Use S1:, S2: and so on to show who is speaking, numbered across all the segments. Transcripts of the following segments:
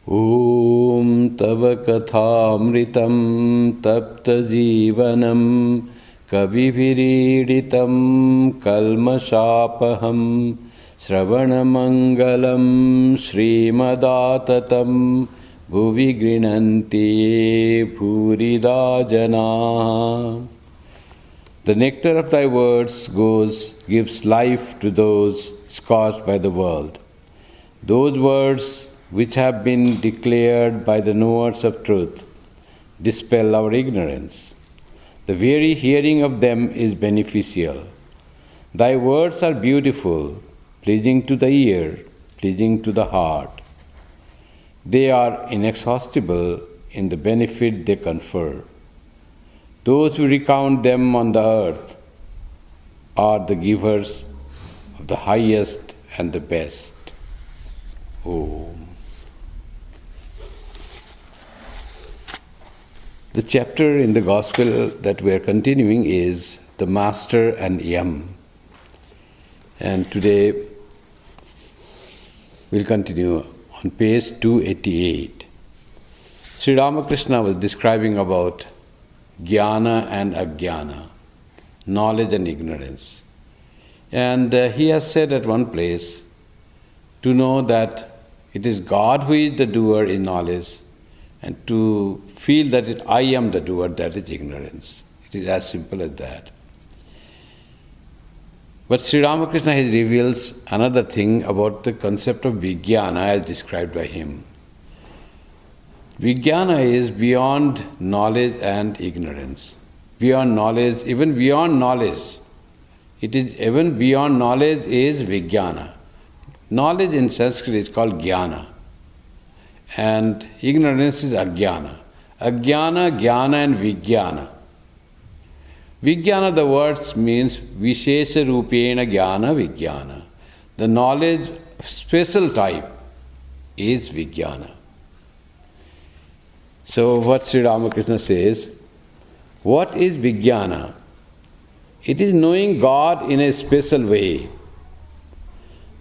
S1: Om Tava Kathamritam Tapta Jivanam Kaviviriditam Kalmashapaham Sravanamangalam Srimadaatatam Bhuvi Grinanti Bhurida Jana. The nectar of thy words gives life to those scorched by the world. Those words which have been declared by the knowers of truth dispel our ignorance. The very hearing of them is beneficial. Thy words are beautiful, pleasing to the ear, pleasing to the heart. They are inexhaustible in the benefit they confer. Those who recount them on the earth are the givers of the highest and the best. Om. The chapter in the Gospel that we are continuing is the Master and Yam. And today we'll continue on page 288. Sri Ramakrishna was describing about Jnana and Ajnana, knowledge and ignorance. And he has said at one place, to know that it is God who is the doer in knowledge, and to feel that I am the doer, that is ignorance. It is as simple as that. But Sri Ramakrishna reveals another thing about the concept of Vijnana as described by him. Vijnana is beyond knowledge and ignorance. Beyond knowledge, even beyond knowledge. It is even beyond knowledge is Vijnana. Knowledge in Sanskrit is called Jnana. And ignorance is Ajnana. Ajnana, Jnana and Vijnana. Vijnana, the words means Vishesha Rupena Jnana Vijnana. The knowledge of special type is Vijnana. So what Sri Ramakrishna says, what is Vijnana? It is knowing God in a special way.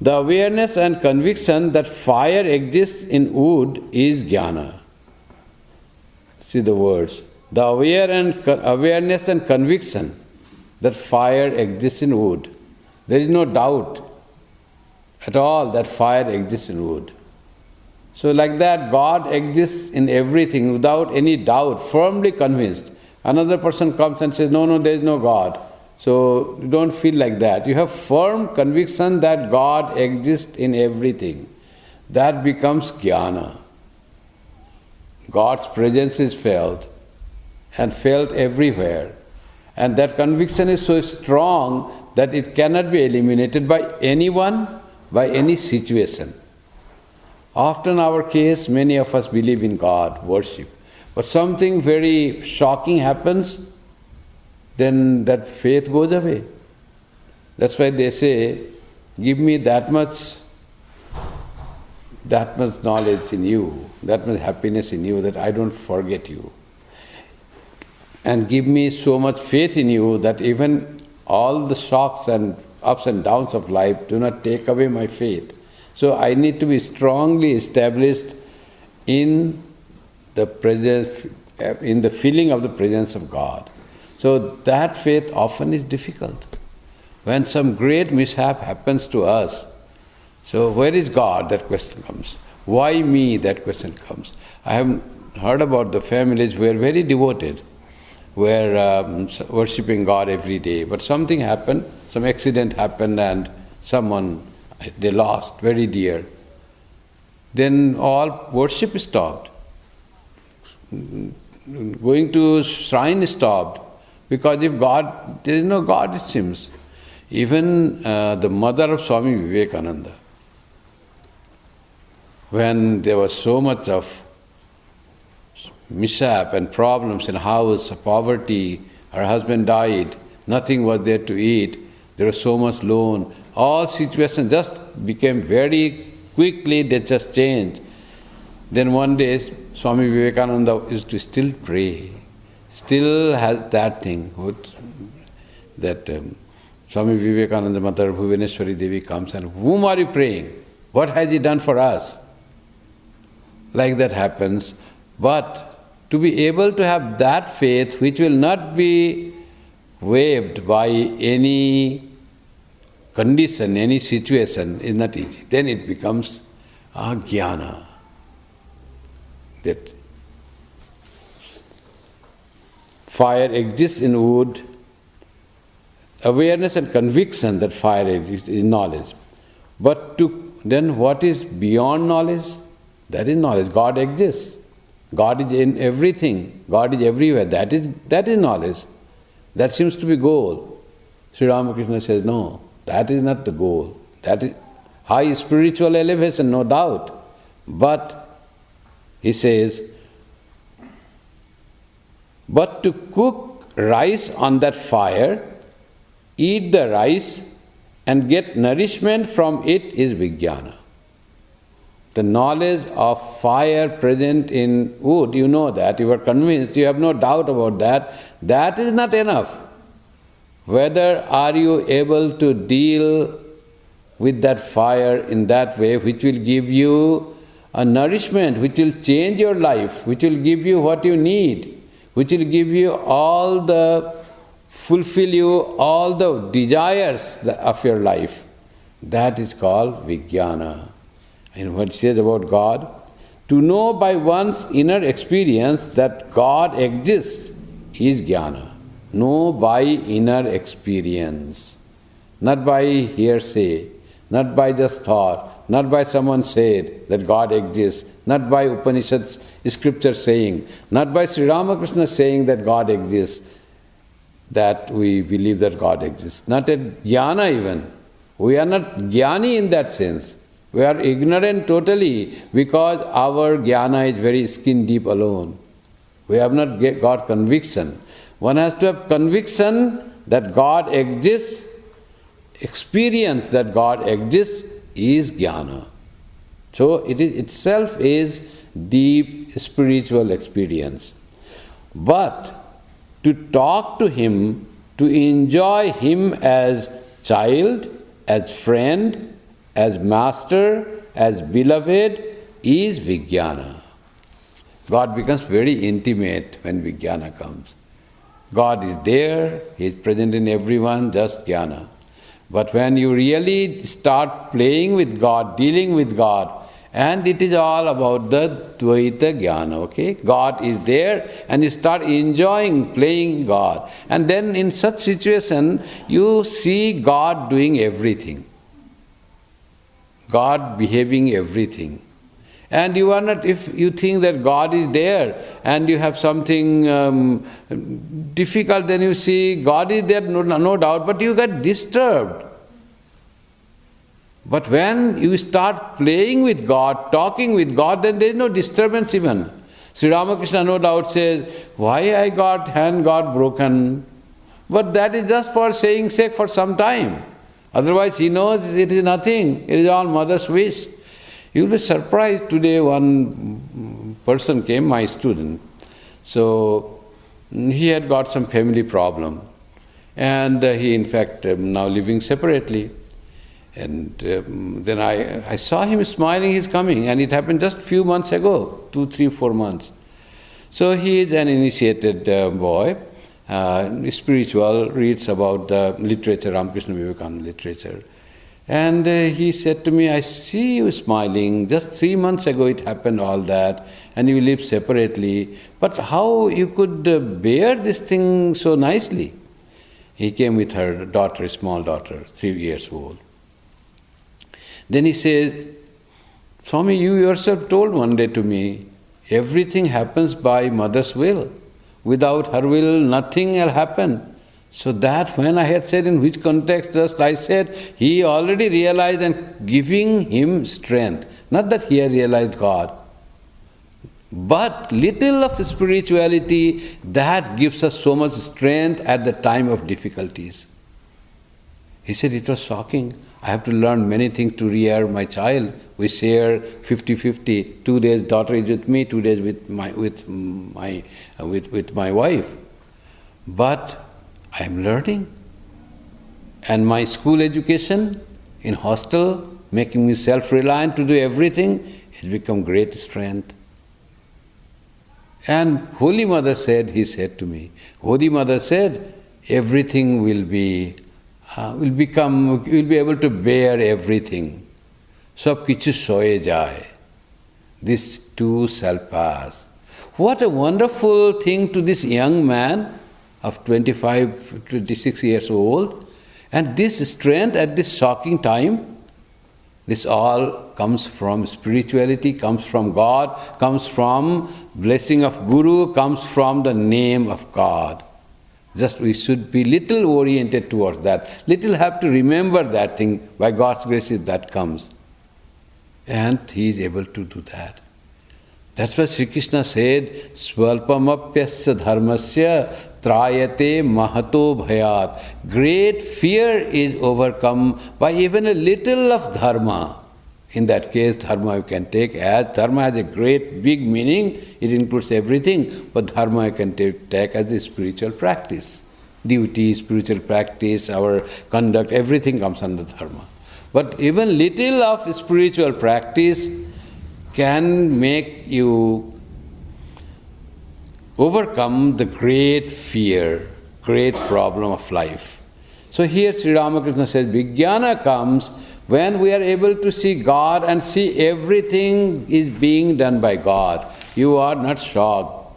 S1: The awareness and conviction that fire exists in wood is Jnana. See the words. The awareness and conviction that fire exists in wood. There is no doubt at all that fire exists in wood. So like that, God exists in everything without any doubt, firmly convinced. Another person comes and says, no, there is no God. So you don't feel like that. You have firm conviction that God exists in everything. That becomes jnana. God's presence is felt and felt everywhere. And that conviction is so strong that it cannot be eliminated by anyone, by any situation. Often our case, many of us believe in God, worship. But something very shocking happens, then that faith goes away. That's why they say, give me that much knowledge in you, that much happiness in you that I don't forget you. And give me so much faith in you that even all the shocks and ups and downs of life do not take away my faith. So I need to be strongly established in the presence, in the feeling of the presence of God. So that faith often is difficult. When some great mishap happens to us, so where is God? That question comes. Why me? That question comes. I have heard about the families who are very devoted, were worshipping God every day, but something happened, some accident happened and someone they lost, very dear. Then all worship stopped. Going to shrine stopped. Because if God, there is no God, it seems. Even the mother of Swami Vivekananda, when there was so much of mishap and problems in house, poverty, her husband died, nothing was there to eat, there was so much loan, all situations just became very quickly, they just changed. Then one day, Swami Vivekananda used to still pray. Still has that thing, that Swami Vivekananda, Mother Bhuvaneshwari Devi comes and, whom are you praying? What has he done for us? like that happens. But to be able to have that faith which will not be waived by any condition, any situation, is not easy. Then it becomes jnana. That fire exists in wood, awareness and conviction that fire exists is knowledge. But then what is beyond knowledge? That is knowledge. God exists. God is in everything. God is everywhere. That is knowledge. That seems to be goal. Sri Ramakrishna says, no, that is not the goal. That is high spiritual elevation, no doubt. But, he says, but to cook rice on that fire, eat the rice and get nourishment from it is vijnana. The knowledge of fire present in wood, you know that, you are convinced, you have no doubt about that. That is not enough. Whether are you able to deal with that fire in that way which will give you a nourishment, which will change your life, which will give you what you need, which will give you fulfill you all the desires of your life. That is called vijnana. And what it says about God, to know by one's inner experience that God exists is jnana. Know by inner experience, not by hearsay, not by just thought, not by someone said that God exists, not by Upanishads, scripture saying, not by Sri Ramakrishna saying that God exists, that we believe that God exists. Not a jnana even. We are not jnani in that sense. We are ignorant totally because our jnana is very skin deep alone. We have not got conviction. One has to have conviction that God exists, experience that God exists is jnana. So it itself is deep spiritual experience. But to talk to Him, to enjoy Him as child, as friend, as master, as beloved, is vijnana. God becomes very intimate when vijnana comes. God is there, He is present in everyone, just jnana. But when you really start playing with God, dealing with God, and it is all about the Dvaita Jnana, okay? God is there and you start enjoying playing God. And then in such situation, you see God doing everything. God behaving everything. And you are not, if you think that God is there and you have something difficult, then you see God is there, no doubt, but you get disturbed. But when you start playing with God, talking with God, then there is no disturbance even. Sri Ramakrishna no doubt says, why hand got broken? But that is just for saying sake for some time. Otherwise he knows it is nothing, it is all mother's wish. You will be surprised, today one person came, my student. So he had got some family problem. And he in fact now living separately. And then I saw him smiling, he's coming, and it happened just few months ago, 2, 3, 4 months. So he is an initiated boy, spiritual, reads about the literature, Ramakrishna Vivekananda literature. And he said to me, I see you smiling, just 3 months ago it happened all that, and you live separately, but how you could bear this thing so nicely? He came with her daughter, small daughter, 3 years old. Then he says, Swami, you yourself told one day to me, everything happens by mother's will. Without her will, nothing will happen. So that when I had said in which context, just I said, he already realized and giving him strength. Not that he had realized God. But little of spirituality, that gives us so much strength at the time of difficulties. He said, it was shocking. I have to learn many things to rear my child. We share 50-50. 2 days daughter is with me, 2 days with my wife. But I am learning. And my school education in hostel, making me self-reliant to do everything, has become great strength. And Holy Mother said, he said to me, Holy Mother said, everything will be able to bear everything. Sab kichu soye jai. This too shall pass. What a wonderful thing to this young man of 25, 26 years old. And this strength at this shocking time, this all comes from spirituality, comes from God, comes from blessing of Guru, comes from the name of God. Just we should be little oriented towards that. Little have to remember that thing. By God's grace, if that comes. And he is able to do that. That's why Sri Krishna said, Swalpamapyasya dharmasya trayate mahato bhayat. Great fear is overcome by even a little of dharma. In that case, dharma you can take as, dharma has a great big meaning, it includes everything, but dharma you can take as a spiritual practice. Duty, spiritual practice, our conduct, everything comes under dharma. But even little of spiritual practice can make you overcome the great fear, great problem of life. So here Sri Ramakrishna says, Vijnana comes when we are able to see God and see everything is being done by God. You are not shocked.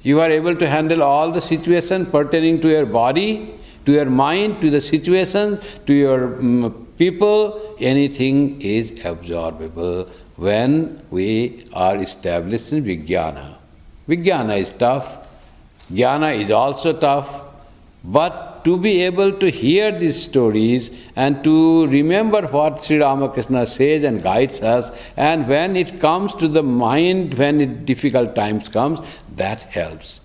S1: You are able to handle all the situations pertaining to your body, to your mind, to the situations, to your people. Anything is absorbable when we are established in Vijnana. Vijnana is tough, Jnana is also tough, but to be able to hear these stories and to remember what Sri Ramakrishna says and guides us, and when it comes to the mind, when difficult times comes, that helps.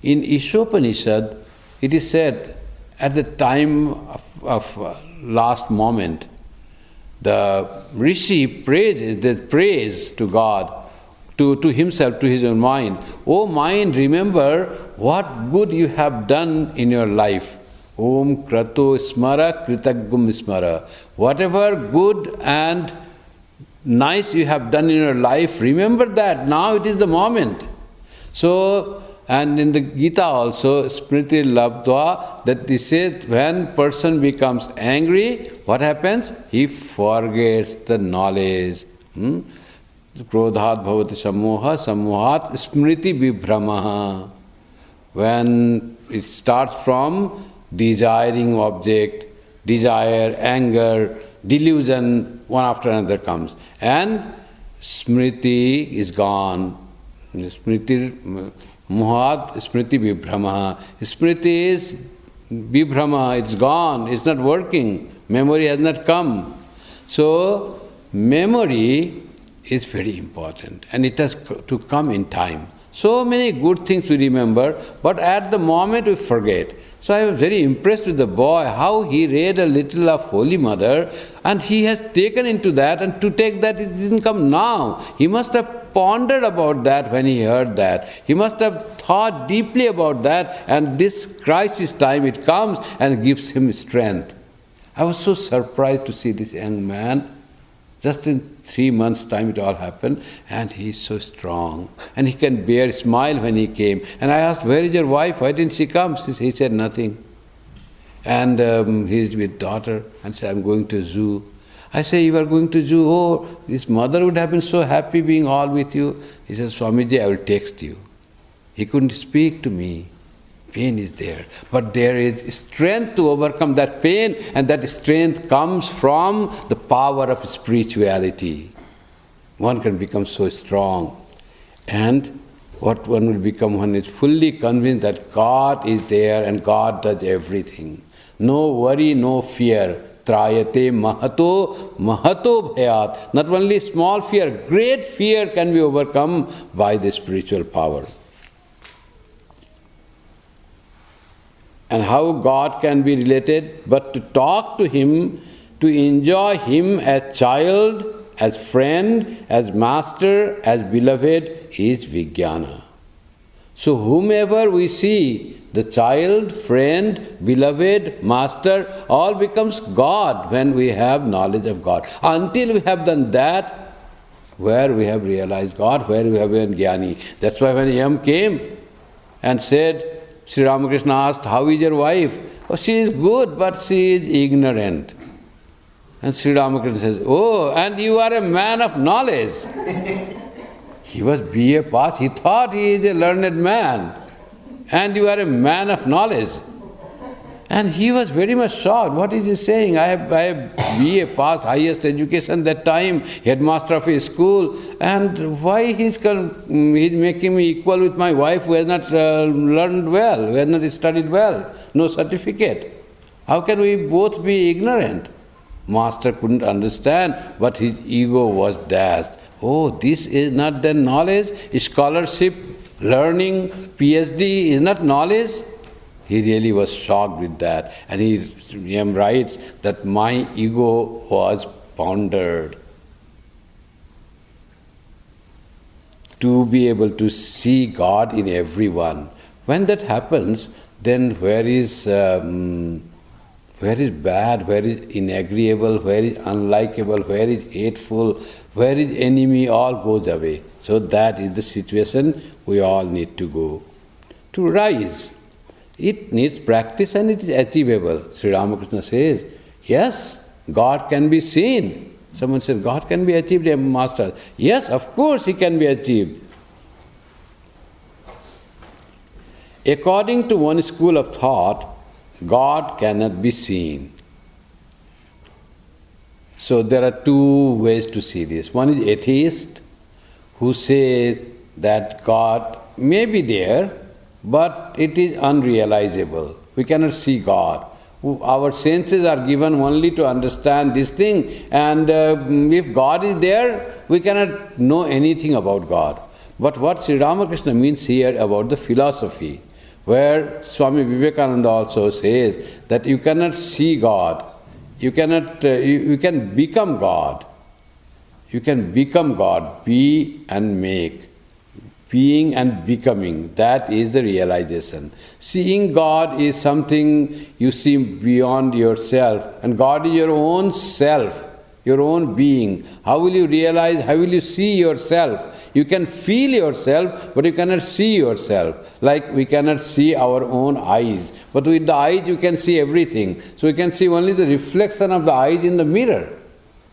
S1: In Ishopanishad, it is said, at the time of last moment, the Rishi prays to God, to himself, to his own mind. O mind, remember what good you have done in your life. Om krato smara kritagum smara. Whatever good and nice you have done in your life, remember that. Now it is the moment. So, and in the Gita also, Smriti Labdva, that this says when person becomes angry, what happens? He forgets the knowledge. Krodhat bhavati sammoha, sammohat smriti vibhramaha. When it starts from desiring object, desire, anger, delusion, one after another comes. And smriti is gone. Smriti mohat, smriti vibhramaha. Smriti is vibhrama, it's gone, it's not working. Memory has not come. So, memory is very important, and it has to come in time. So many good things we remember, but at the moment we forget. So I was very impressed with the boy, how he read a little of Holy Mother, and he has taken into that, and to take that it didn't come now. He must have pondered about that when he heard that. He must have thought deeply about that, and this crisis time it comes and gives him strength. I was so surprised to see this young man. Just in 3 months' time it all happened, and he is so strong. And he can bear smile when he came. And I asked, where is your wife? Why didn't she come? He said, nothing. And he is with daughter, and said, I'm going to zoo. I say, you are going to zoo? Oh, this mother would have been so happy being all with you. He says, Swamiji, I will text you. He couldn't speak to me. Pain is there, but there is strength to overcome that pain, and that strength comes from the power of spirituality. One can become so strong, and what one will become, one is fully convinced that God is there and God does everything. No worry, no fear. Trayate mahato bhayat. Not only small fear, great fear can be overcome by the spiritual power. And how God can be related, but to talk to Him, to enjoy Him as child, as friend, as master, as beloved, is Vijnana. So whomever we see, the child, friend, beloved, master, all becomes God when we have knowledge of God. Until we have done that, where we have realized God, where we have been jnani. That's why when Yam came and said, Sri Ramakrishna asked, how is your wife? Oh, she is good, but she is ignorant. And Sri Ramakrishna says, oh, and you are a man of knowledge. He was BA pass, he thought he is a learned man. And you are a man of knowledge. And he was very much shocked. What is he saying? I have BA passed, highest education that time, headmaster of a school, and why he's making me equal with my wife who has not learned well, who has not studied well, no certificate. How can we both be ignorant? Master couldn't understand, but his ego was dashed. Oh, this is not the knowledge, scholarship, learning, PhD is not knowledge. He really was shocked with that. And he writes that my ego was pounded. To be able to see God in everyone. When that happens, then where is bad, where is inagreeable, where is unlikable, where is hateful, where is enemy, all goes away. So that is the situation we all need to go. To rise. It needs practice and it is achievable. Sri Ramakrishna says, yes, God can be seen. Someone says, God can be achieved, Master. Yes, of course he can be achieved. According to one school of thought, God cannot be seen. So there are two ways to see this. One is atheist, who say that God may be there, but it is unrealizable. We cannot see God. Our senses are given only to understand this thing, and if God is there, we cannot know anything about God. But what Sri Ramakrishna means here about the philosophy, where Swami Vivekananda also says that you cannot see God, you can become God. You can become God, be and make. Being and becoming, that is the realization. Seeing God is something you see beyond yourself, and God is your own self, your own being. How will you realize, how will you see yourself? You can feel yourself, but you cannot see yourself. Like we cannot see our own eyes, but with the eyes you can see everything. So we can see only the reflection of the eyes in the mirror.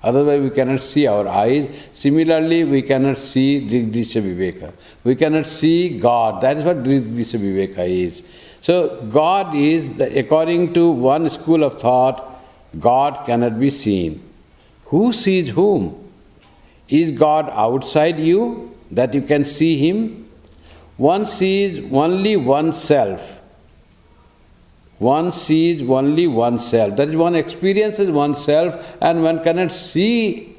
S1: Otherwise we cannot see our eyes. Similarly, we cannot see Drisya Viveka. We cannot see God. That is what Drisya Viveka is. So God is, according to one school of thought, God cannot be seen. Who sees whom? Is God outside you, that you can see Him? One sees only oneself. One sees only oneself. That is, one experiences oneself, and one cannot see.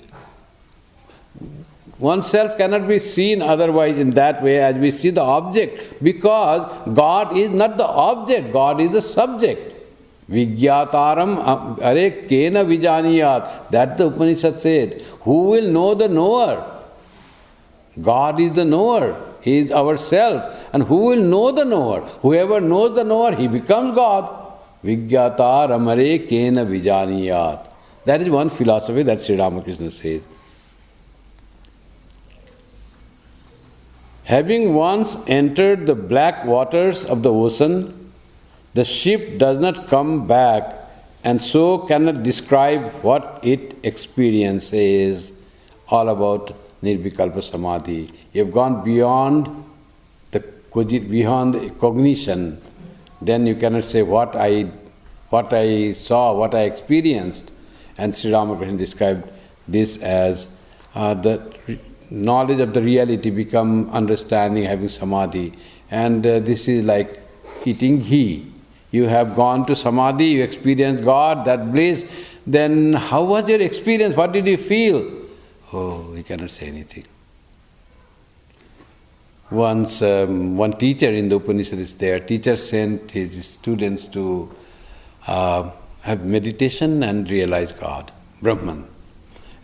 S1: Oneself cannot be seen otherwise in that way as we see the object, because God is not the object, God is the subject. Vigyataram are kena vijaniyat. That the Upanishad said. Who will know the knower? God is the knower. He is ourself. And who will know the knower? Whoever knows the knower, he becomes God. Vigyata ramare kena vijaniyat. That is one philosophy that Sri Ramakrishna says. Having once entered the black waters of the ocean, the ship does not come back, and so cannot describe what it experiences. All about Nirvikalpa Samadhi. You have gone beyond the cognition, then you cannot say what I saw, what I experienced. And Sri Ramakrishna described this as the knowledge of the reality become understanding, having samadhi. And this is like eating ghee. You have gone to samadhi, you experienced God, that bliss. Then how was your experience? What did you feel? Oh, we cannot say anything. Once, one teacher in the Upanishad is there. Teacher sent his students to have meditation and realize God, Brahman.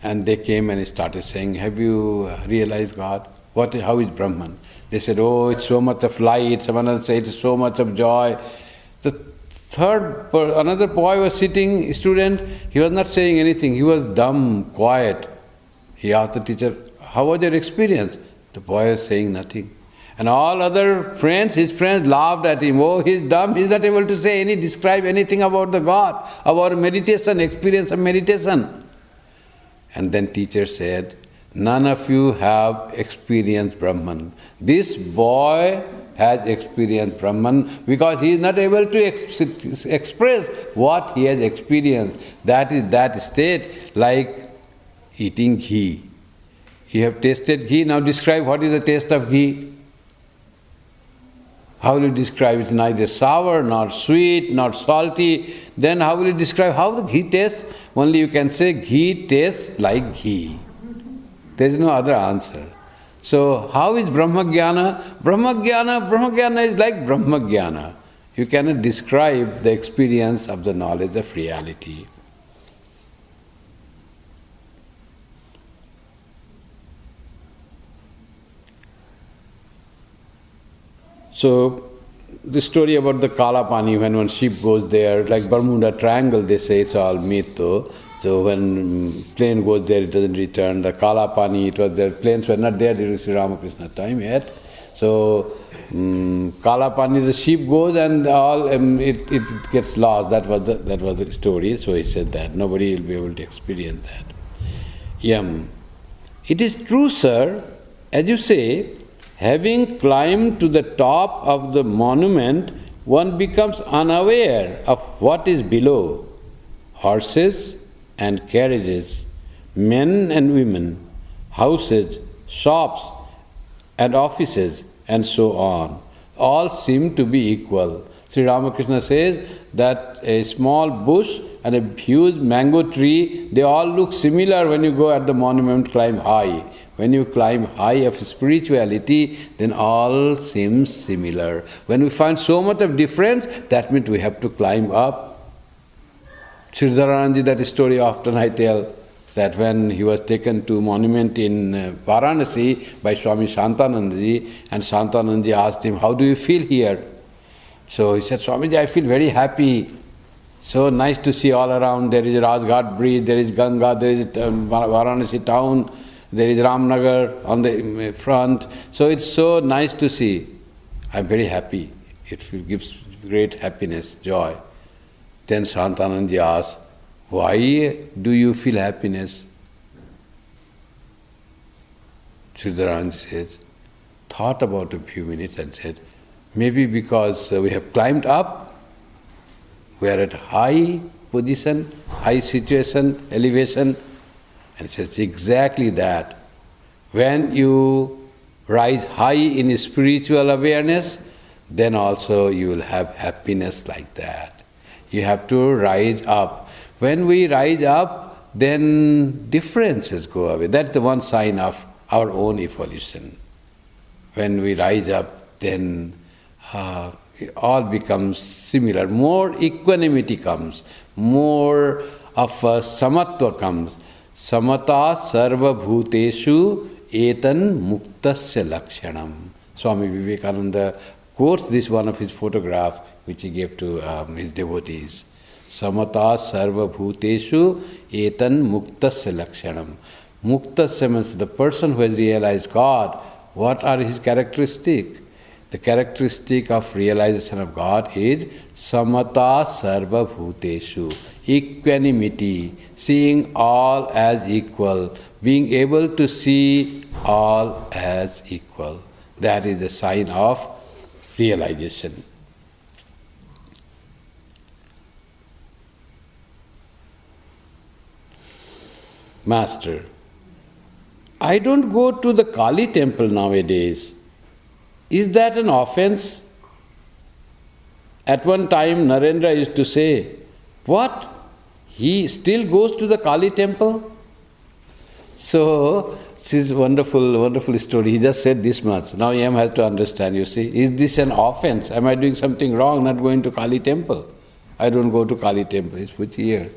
S1: And they came and started saying, have you realized God? How is Brahman? They said, oh, it's so much of light. Someone else said, it's so much of joy. Another boy was sitting, student, he was not saying anything. He was dumb, quiet. He asked the teacher, how was your experience? The boy was saying nothing. And all other friends, his friends laughed at him. Oh, he's dumb, he's not able to describe anything about the God, about meditation, experience of meditation. And then teacher said, none of you have experienced Brahman. This boy has experienced Brahman because he is not able to express what he has experienced. That is that state, like eating ghee. You have tasted ghee, now describe what is the taste of ghee. How will you describe it? It's neither sour, nor sweet, nor salty. Then how will you describe how the ghee tastes? Only you can say ghee tastes like ghee. There is no other answer. So how is Brahmagyana? Brahmagyana is like Brahmagyana. You cannot describe the experience of the knowledge of reality. So, the story about the Kala Pani, when one ship goes there, like Bermuda Triangle, they say it's all myth though. So when plane goes there, it doesn't return. The Kala Pani, it was there. Planes were not there during Sri Ramakrishna time yet. So, Kala Pani, the ship goes and all it gets lost. That was the story. So he said that nobody will be able to experience that. Yam. It is true, sir, as you say. Having climbed to the top of the monument, one becomes unaware of what is below. Horses and carriages, men and women, houses, shops and offices, and so on, all seem to be equal. Sri Ramakrishna says that a small bush and a huge mango tree, they all look similar when you go at the monument, climb high. When you climb high of spirituality, then all seems similar. When we find so much of difference, that means we have to climb up. Sridharanandaji, that story often I tell, that when he was taken to monument in Varanasi by Swami Shantanandaji, and Shantanandaji asked him, how do you feel here? So he said, Swamiji, I feel very happy. So nice to see all around. There is Rajghat bridge, there is Ganga, there is Varanasi town, there is Ramnagar on the front. So it's so nice to see. I'm very happy. It gives great happiness, joy. Then Shantanandaji asked, why do you feel happiness? Sridharanandaji says, thought about a few minutes and said, maybe because we have climbed up, we are at high position, high situation, elevation. And it says exactly that. When you rise high in spiritual awareness, then also you will have happiness like that. You have to rise up. When we rise up, then differences go away. That's the one sign of our own evolution. When we rise up, then it all becomes similar. More equanimity comes. More of samatva comes. Samata sarva bhuteshu etan muktasya lakshanam. Swami Vivekananda quotes this one of his photographs which he gave to his devotees. Samata sarva bhuteshu etan muktasya lakshanam. Muktasya means the person who has realized God. What are his characteristics? The characteristic of realization of God is samata sarva bhuteshu, equanimity, seeing all as equal, being able to see all as equal. That is the sign of realization. Master, I don't go to the Kali temple nowadays. Is that an offense? At one time, Narendra used to say, what? He still goes to the Kali temple? So, this is a wonderful, wonderful story. He just said this much. Now Yam has to understand, you see. Is this an offense? Am I doing something wrong not going to Kali temple? I don't go to Kali temple. It's which year?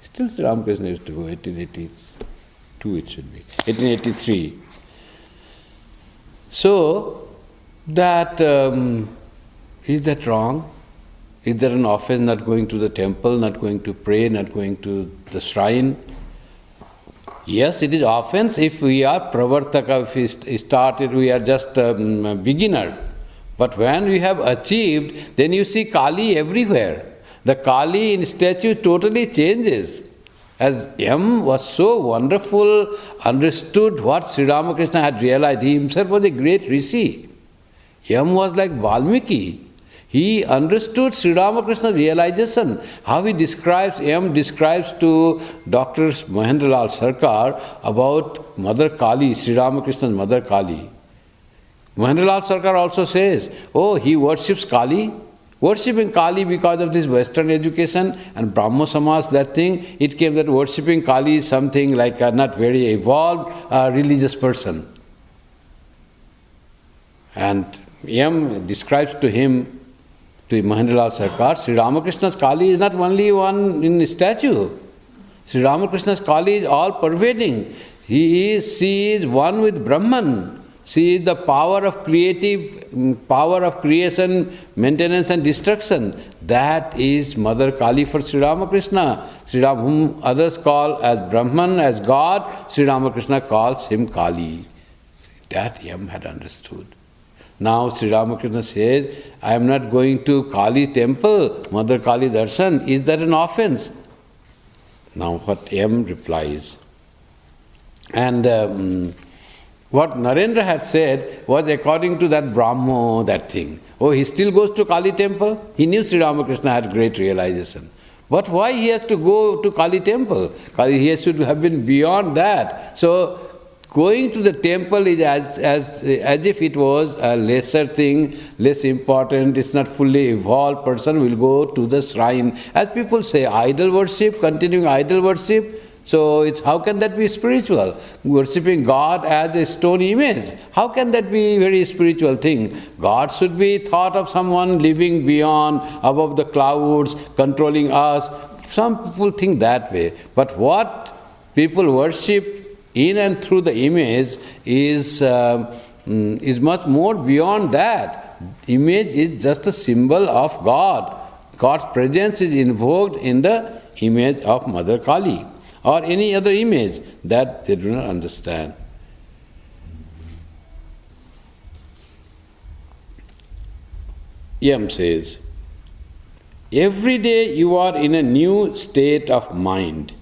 S1: Still Sri Ramakrishna used to go, 1882 it should be, 1883. So, that, is that wrong? Is there an offense not going to the temple, not going to pray, not going to the shrine? Yes, it is offense if we are pravartaka, if we started, we are just a beginner. But when we have achieved, then you see Kali everywhere. The Kali in statue totally changes. As M was so wonderful, understood what Sri Ramakrishna had realized. He himself was a great rishi. M was like Valmiki. He understood Sri Ramakrishna's realization. How he describes, M describes to Dr. Mahendralal Sarkar about Mother Kali, Sri Ramakrishna's Mother Kali. Mahendralal Sarkar also says, oh, he worships Kali. Worshipping Kali because of this Western education and Brahmo Samaj, that thing, it came that worshipping Kali is something like a not very evolved religious person. And M describes to him, to Mahendralal Sarkar, Sri Ramakrishna's Kali is not only one in statue. Sri Ramakrishna's Kali is all pervading. She is one with Brahman. She is the power of power of creation, maintenance and destruction. That is Mother Kali for Sri Ramakrishna. Sri Ram, whom others call as Brahman, as God, Sri Ramakrishna calls him Kali. That Yam had understood. Now Sri Ramakrishna says, I am not going to Kali temple, Mother Kali darshan. Is that an offense? Now what M replies. And what Narendra had said was according to that Brahmo, that thing. Oh, he still goes to Kali temple? He knew Sri Ramakrishna had great realization. But why he has to go to Kali temple? He has to have been beyond that. So, going to the temple is as if it was a lesser thing, less important, it's not fully evolved person will go to the shrine. As people say, idol worship, continuing idol worship. So it's how can that be spiritual? Worshipping God as a stone image. How can that be a very spiritual thing? God should be thought of someone living beyond, above the clouds, controlling us. Some people think that way. But what people worship in and through the image is much more beyond that. Image is just a symbol of God. God's presence is invoked in the image of Mother Kali, or any other image that they do not understand. Yam says, every day you are in a new state of mind.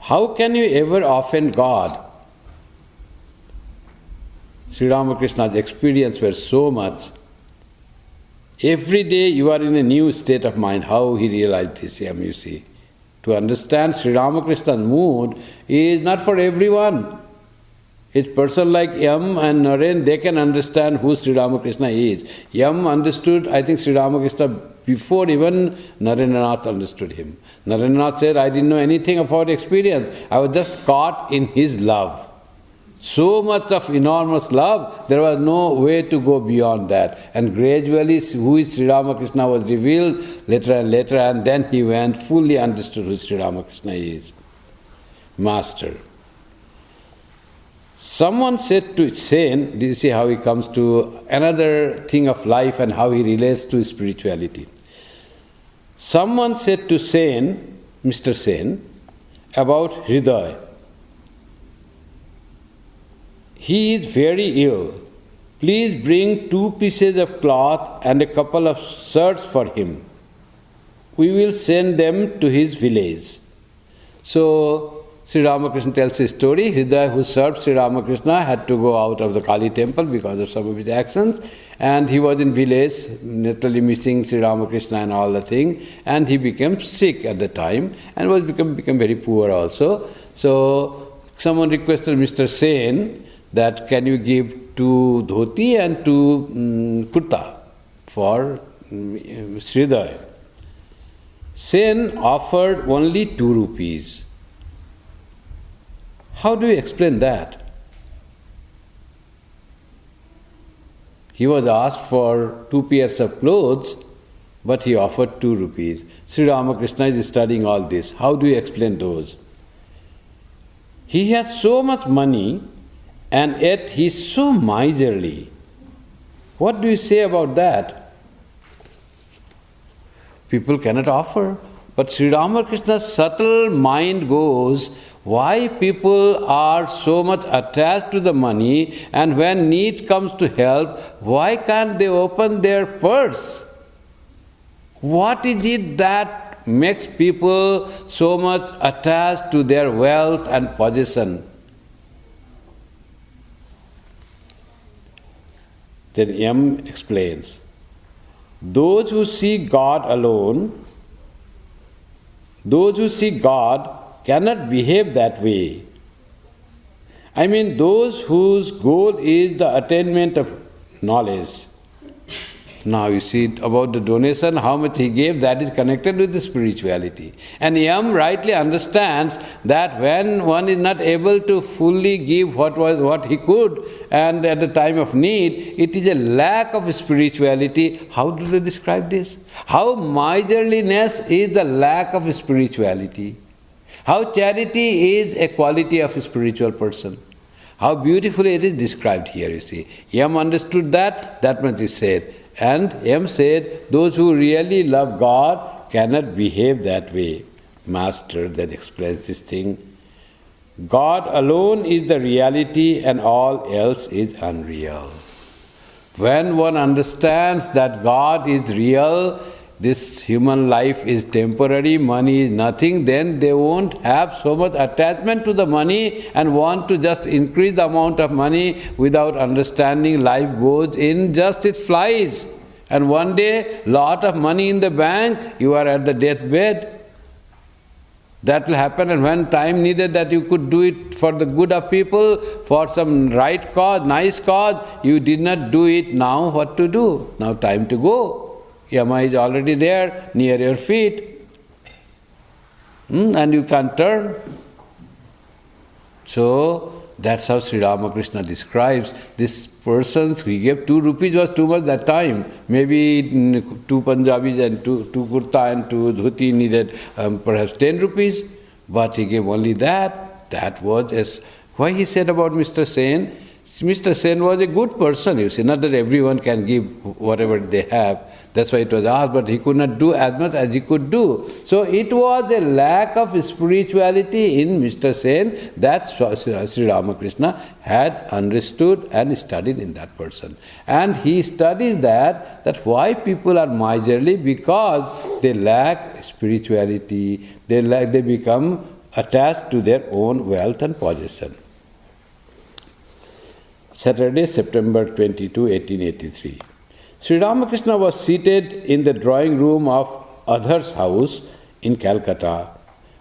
S1: How can you ever offend God? Sri Ramakrishna's experience was so much. Every day you are in a new state of mind. How he realized this, Yam, you see. To understand Sri Ramakrishna's mood is not for everyone. It's person like Yam and Naren, they can understand who Sri Ramakrishna is. Yam understood, I think, Sri Ramakrishna before even Narendranath understood him. Narendranath said, I didn't know anything about experience. I was just caught in his love. So much of enormous love, there was no way to go beyond that. And gradually, who is Sri Ramakrishna was revealed later, and then he went fully understood who Sri Ramakrishna is. Master. Someone said to Sen, do you see how he comes to another thing of life and how he relates to spirituality? Someone said to Sen, Mr. Sen, about Hridaya. He is very ill. Please bring 2 pieces of cloth and a couple of shirts for him. We will send them to his village. So, Sri Ramakrishna tells a story. Hridaya, who served Sri Ramakrishna, had to go out of the Kali temple because of some of his actions. And he was in village, naturally missing Sri Ramakrishna and all the thing. And he became sick at the time and was become very poor also. So, someone requested Mr. Sen that can you give 2 dhoti and 2 kurta for Hridaya. Sen offered only 2 rupees. How do you explain that? He was asked for 2 pairs of clothes, but he offered 2 rupees. Sri Ramakrishna is studying all this. How do you explain those? He has so much money, and yet he is so miserly. What do you say about that? People cannot offer But Sri Ramakrishna's subtle mind goes, why people are so much attached to the money, and when need comes to help, why can't they open their purse? What is it that makes people so much attached to their wealth and possession? Then M explains, those who see God alone, those who see God cannot behave that way. I mean, those whose goal is the attainment of knowledge. Now you see about the donation, how much he gave, that is connected with the spirituality. And Yam rightly understands that when one is not able to fully give what he could, and at the time of need, it is a lack of spirituality. How do they describe this? How miserliness is the lack of spirituality. How charity is a quality of a spiritual person. How beautifully it is described here, you see. Yam understood that much is said. And M said, those who really love God cannot behave that way. Master then explains this thing. God alone is the reality and all else is unreal. When one understands that God is real, this human life is temporary, money is nothing, then they won't have so much attachment to the money and want to just increase the amount of money without understanding life goes in, just it flies. And one day, lot of money in the bank, you are at the deathbed. That will happen, and when time needed that you could do it for the good of people, for some right cause, nice cause, you did not do it. Now what to do? Now time to go. Yama is already there, near your feet. And you can't turn. So, that's how Sri Ramakrishna describes this person. He gave 2 rupees was too much that time. Maybe 2 Punjabis and 2 kurta and 2 dhuti needed perhaps 10 rupees. But he gave only that. That was why he said about Mr. Sen. Mr. Sen was a good person, you see. Not that everyone can give whatever they have. That's why it was asked, but he could not do as much as he could do. So it was a lack of spirituality in Mr. Sen that Sri Ramakrishna had understood and studied in that person. And he studies that why people are miserly, because they lack spirituality, they become attached to their own wealth and possession. Saturday, September 22, 1883. Sri Ramakrishna was seated in the drawing room of Adhar's house in Calcutta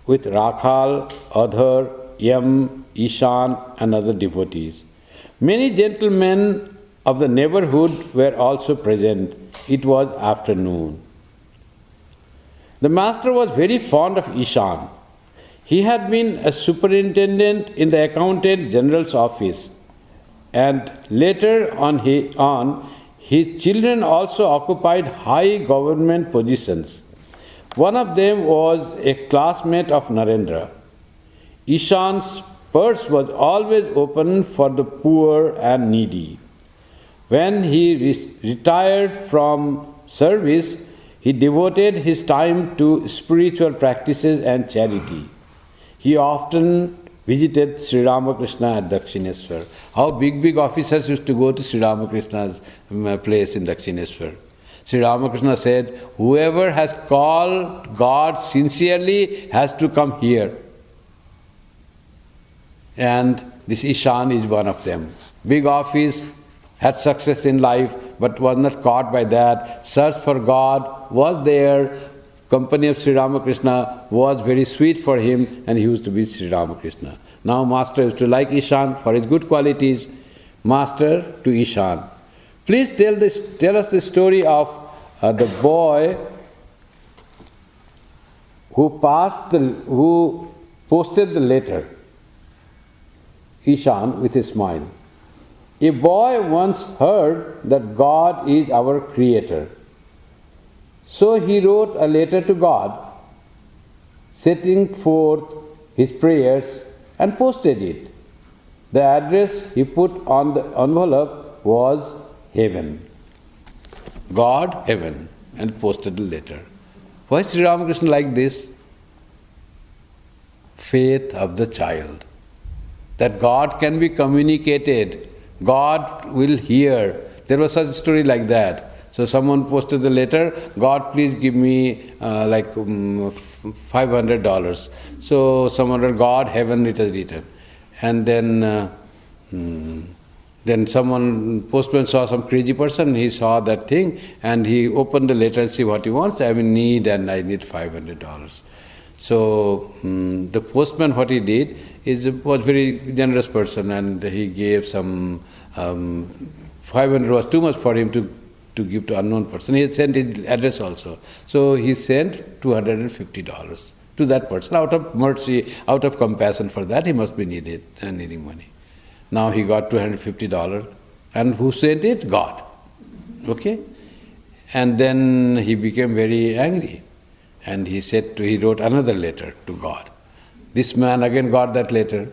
S1: with Rakhal, Adhar, Yam, Ishan and other devotees. Many gentlemen of the neighborhood were also present. It was afternoon. The master was very fond of Ishan. He had been a superintendent in the accountant general's office, and later on his children also occupied high government positions. One of them was a classmate of Narendra. Ishan's purse was always open for the poor and needy. When he retired from service, he devoted his time to spiritual practices and charity. He often visited Sri Ramakrishna at Dakshineswar. How big officers used to go to Sri Ramakrishna's place in Dakshineswar. Sri Ramakrishna said, whoever has called God sincerely has to come here. And this Ishan is one of them. Big office, had success in life, but was not caught by that. Search for God was there. Company of Sri Ramakrishna was very sweet for him, and he used to be Sri Ramakrishna. Now Master used to like Ishan for his good qualities. Master to Ishan. Please tell us the story of the boy who posted the letter. Ishan with a smile. A boy once heard that God is our creator. So he wrote a letter to God, setting forth his prayers, and posted it. The address he put on the envelope was heaven. God, heaven, and posted the letter. Why Sri Ramakrishna like this? Faith of the child. That God can be communicated. God will hear. There was such a story like that. So someone posted the letter, God please give me $500. So someone wrote, God, heaven, it has written. And then someone, postman saw some crazy person, he saw that thing and he opened the letter and see what he wants. I'm in need and I need $500. So the postman, what he did was very generous person and he gave some, 500 was too much for him to give to unknown person. He had sent his address also. So he sent $250 to that person out of mercy, out of compassion for that. He must be needing money. Now he got $250. And who sent it? God. Okay? And then he became very angry. And he wrote another letter to God. This man again got that letter.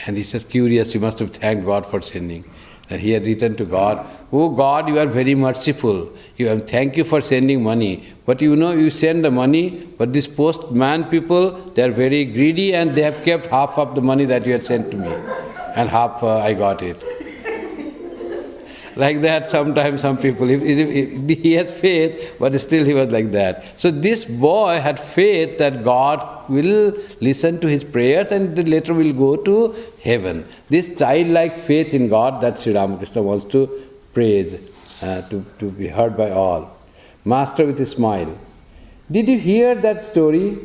S1: And he said, curious, you must have thanked God for sending. And he had written to God, oh God, you are very merciful. Thank you for sending money. But you send the money, but this postman people, they are very greedy and they have kept half of the money that you had sent to me. And half I got it. Like that, sometimes some people, he has faith, but still he was like that. So this boy had faith that God will listen to his prayers and the letter will go to heaven. This childlike faith in God that Sri Ramakrishna wants to praise, to be heard by all. Master with a smile. Did you hear that story?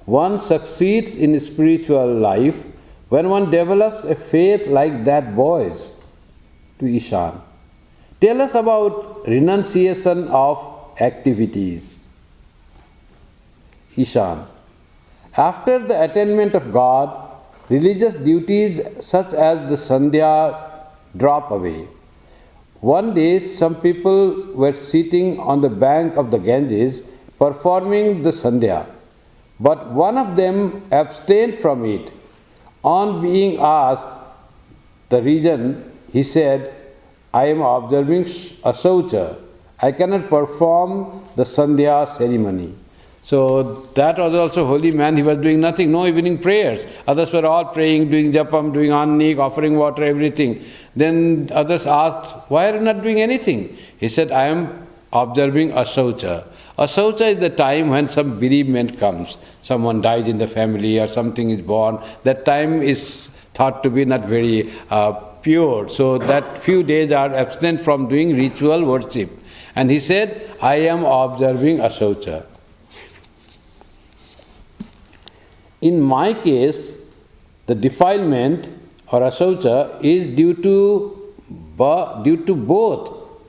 S1: One succeeds in spiritual life when one develops a faith like that boy's. To Ishan. Tell us about renunciation of activities. Ishan. After the attainment of God, religious duties such as the Sandhya drop away. One day, some people were sitting on the bank of the Ganges performing the Sandhya, but one of them abstained from it. On being asked the reason, he said, I am observing asaucha. I cannot perform the Sandhya ceremony. So that was also holy man, he was doing nothing, no evening prayers. Others were all praying, doing japam, doing annik, offering water, everything. Then others asked, why are you not doing anything? He said, I am observing asaucha. Asaucha is the time when some bereavement comes. Someone dies in the family or something is born. That time is thought to be not very pure. So that few days are absent from doing ritual worship. And he said, I am observing asaucha. In my case, the defilement or asaucha is due to both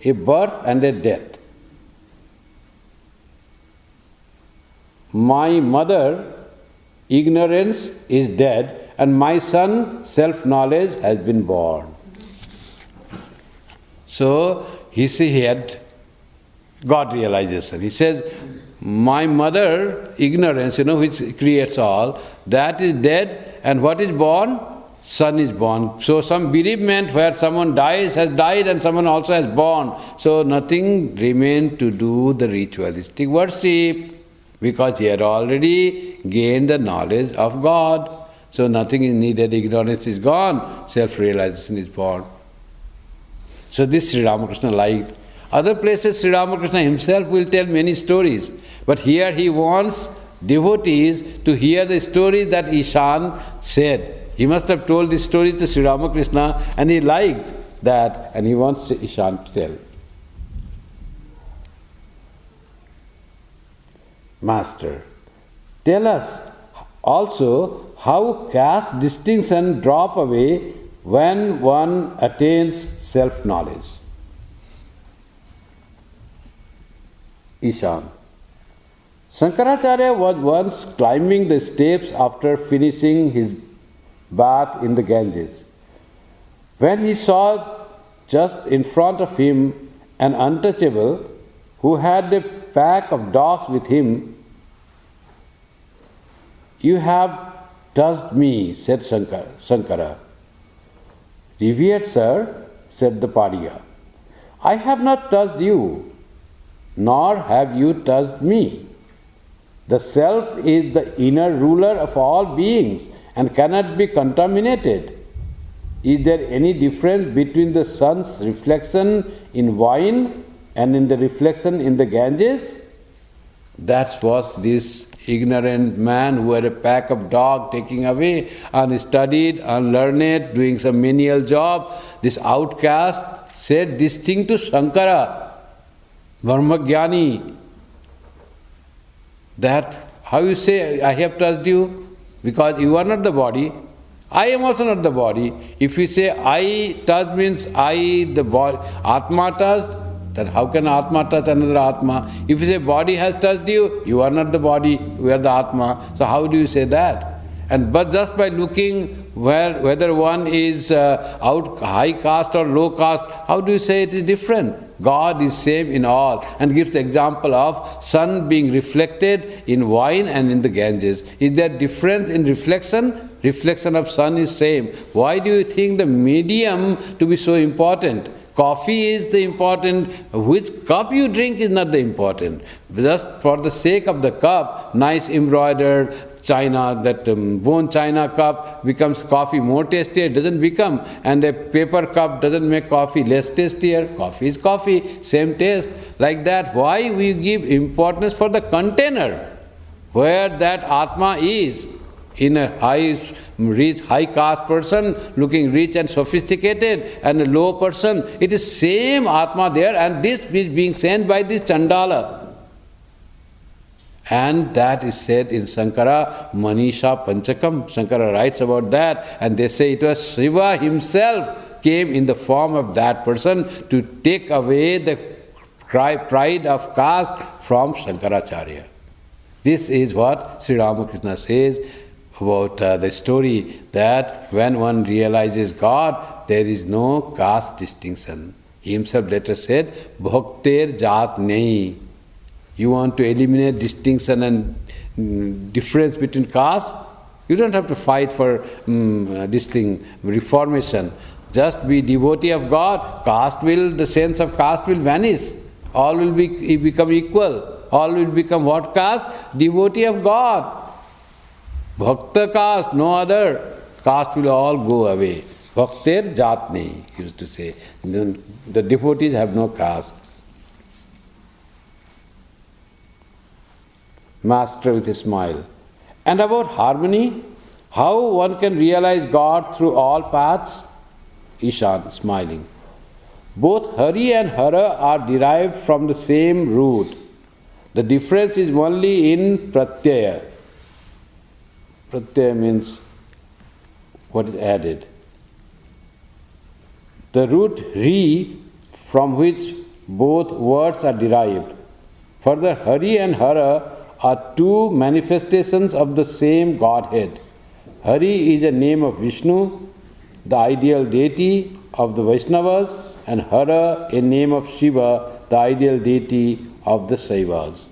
S1: a birth and a death. My mother, ignorance, is dead, and my son, self-knowledge, has been born. So he had God realization. He says, my mother, ignorance, which creates all, that is dead, and what is born? Son is born. So some bereavement where someone has died and someone also has born. So nothing remained to do the ritualistic worship, because he had already gained the knowledge of God. So nothing is needed, ignorance is gone, self-realization is born. So this Sri Ramakrishna liked. Other places Sri Ramakrishna himself will tell many stories, but here he wants devotees to hear the story that Ishan said. He must have told this story to Sri Ramakrishna and he liked that and he wants Ishan to tell. Master, tell us also how caste distinction drop away when one attains self-knowledge. Ishan. Shankaracharya was once climbing the steps after finishing his bath in the Ganges, when he saw just in front of him an untouchable who had a pack of dogs with him. You have touched me, said Shankara. Revered sir, said the pariah, I have not touched you, nor have you touched me. The self is the inner ruler of all beings and cannot be contaminated. Is there any difference between the sun's reflection in wine and in the reflection in the Ganges? That was this ignorant man who had a pack of dogs taking away, unstudied, unlearned, doing some menial job. This outcast said this thing to Shankara, Brahmagyani, that how you say, I have touched you? Because you are not the body. I am also not the body. If you say I touch means I, the body, Atma touched, that how can Atma touch another Atma? If you say body has touched you, you are not the body, you are the Atma. So how do you say that? But just by looking whether one is high caste or low caste, how do you say it is different? God is same in all, and gives the example of sun being reflected in wine and in the Ganges. Is there difference in reflection? Reflection of sun is same. Why do you think the medium to be so important? Coffee is the important, which cup you drink is not the important. Just for the sake of the cup, nice embroidered china, that bone china cup becomes coffee more tastier, it doesn't become. And a paper cup doesn't make coffee less tastier. Coffee is coffee, same taste. Like that, why we give importance for the container, where that Atma is? In a rich, high caste person, looking rich and sophisticated, and a low person, it is same Atma there, and this is being sent by this Chandala. And that is said in Sankara, Manisha Panchakam. Shankara writes about that, and they say it was Shiva himself came in the form of that person to take away the pride of caste from Shankaracharya. This is what Sri Ramakrishna says about the story that when one realizes God, there is no caste distinction. He himself later said, Bhakter Jat Nahi. You want to eliminate distinction and difference between caste? You don't have to fight for this thing, reformation. Just be devotee of God. The sense of caste will vanish. All will become equal. All will become what caste? Devotee of God. Bhakta caste, no other. Caste will all go away. Bhakter Jatni, he used to say. The devotees have no caste. Master with a smile. And about harmony, how one can realize God through all paths? Ishan, smiling. Both Hari and Hara are derived from the same root. The difference is only in pratyaya. Pratyaya means what is added. The root Ri, from which both words are derived. Further, Hari and Hara are two manifestations of the same Godhead. Hari is a name of Vishnu, the ideal deity of the Vaishnavas, and Hara a name of Shiva, the ideal deity of the Saivas.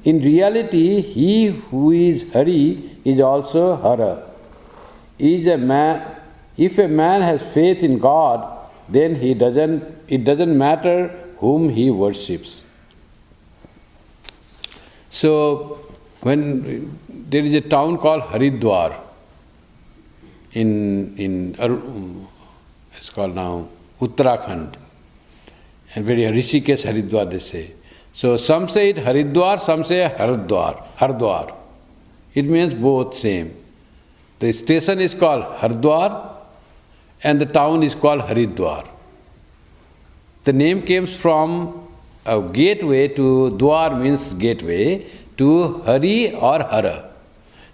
S1: In reality, he who is Hari is also Hara. If a man has faith in God, then it doesn't matter whom he worships. So, when there is a town called Haridwar it's called now Uttarakhand, and very Rishikesh Haridwar they say. So some say it Haridwar, some say Hardwar. It means both same. The station is called Hardwar and the town is called Haridwar. The name comes from a gateway to Dwar means gateway to Hari or Hara.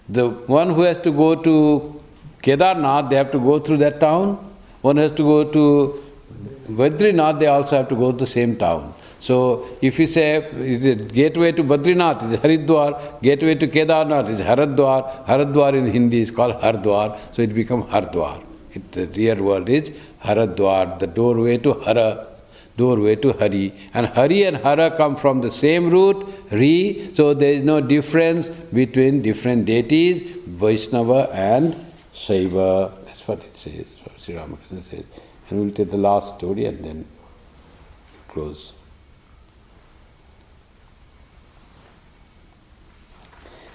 S1: The one who has to go to Kedarnath, they have to go through that town. One has to go to Badrinath, they also have to go to the same town. So, if you say gateway to Badrinath is Haridwar, gateway to Kedarnath is Haridwar, Haridwar in Hindi is called Hardwar, so it becomes Hardwar. The real word is Haridwar, the doorway to Hara, doorway to Hari. And Hari and Hara come from the same root, Ri, so there is no difference between different deities, Vaishnava and Shaiva. That's what it says, Sri Ramakrishna says. And we'll take the last story and then close.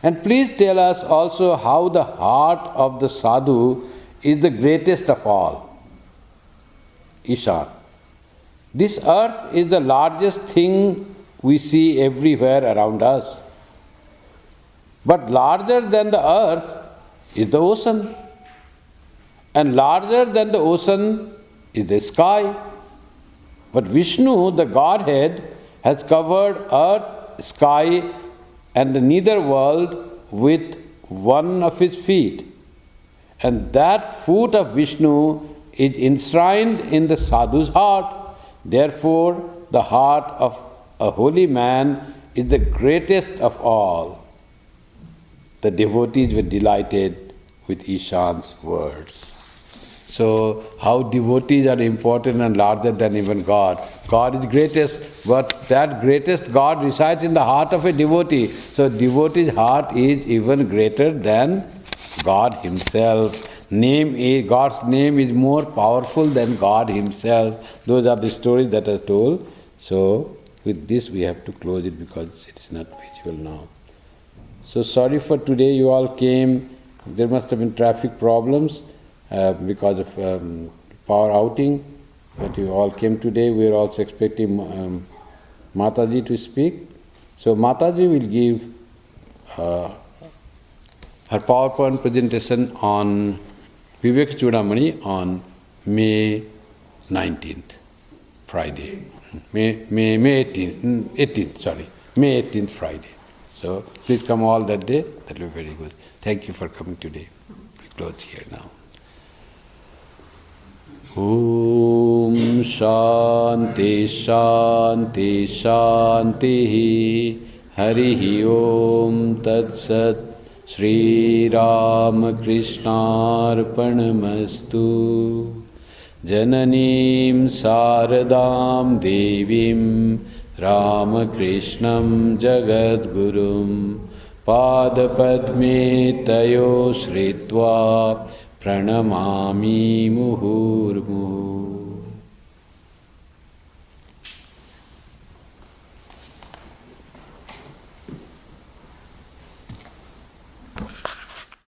S1: And please tell us also how the heart of the sadhu is the greatest of all. Ishan. This earth is the largest thing we see everywhere around us. But larger than the earth is the ocean. And larger than the ocean is the sky. But Vishnu, the Godhead, has covered earth, sky, and the nether world with one of his feet. And that foot of Vishnu is enshrined in the sadhu's heart. Therefore, the heart of a holy man is the greatest of all. The devotees were delighted with Ishan's words. So, how devotees are important and larger than even God. God is greatest, but that greatest God resides in the heart of a devotee. So, devotee's heart is even greater than God himself. God's name is more powerful than God himself. Those are the stories that are told. So, with this we have to close it because it's not visible now. So, sorry for today, you all came. There must have been traffic problems because of power outing. But you all came today. We are also expecting Mataji to speak. So, Mataji will give her PowerPoint presentation on Vivek Chudamani on May 19th, Friday. May 18th, Friday. So please come all that day. That will be very good. Thank you for coming today. We close here now. Om Shanti Shanti Shanti Harihi Om Tat Sat Shri Ramakrishna Arpanamastu Jananim Saradam Devim Ramakrishnam Jagadgurum Padapadme Tayo Shritva Pranamami Muhurmuhu.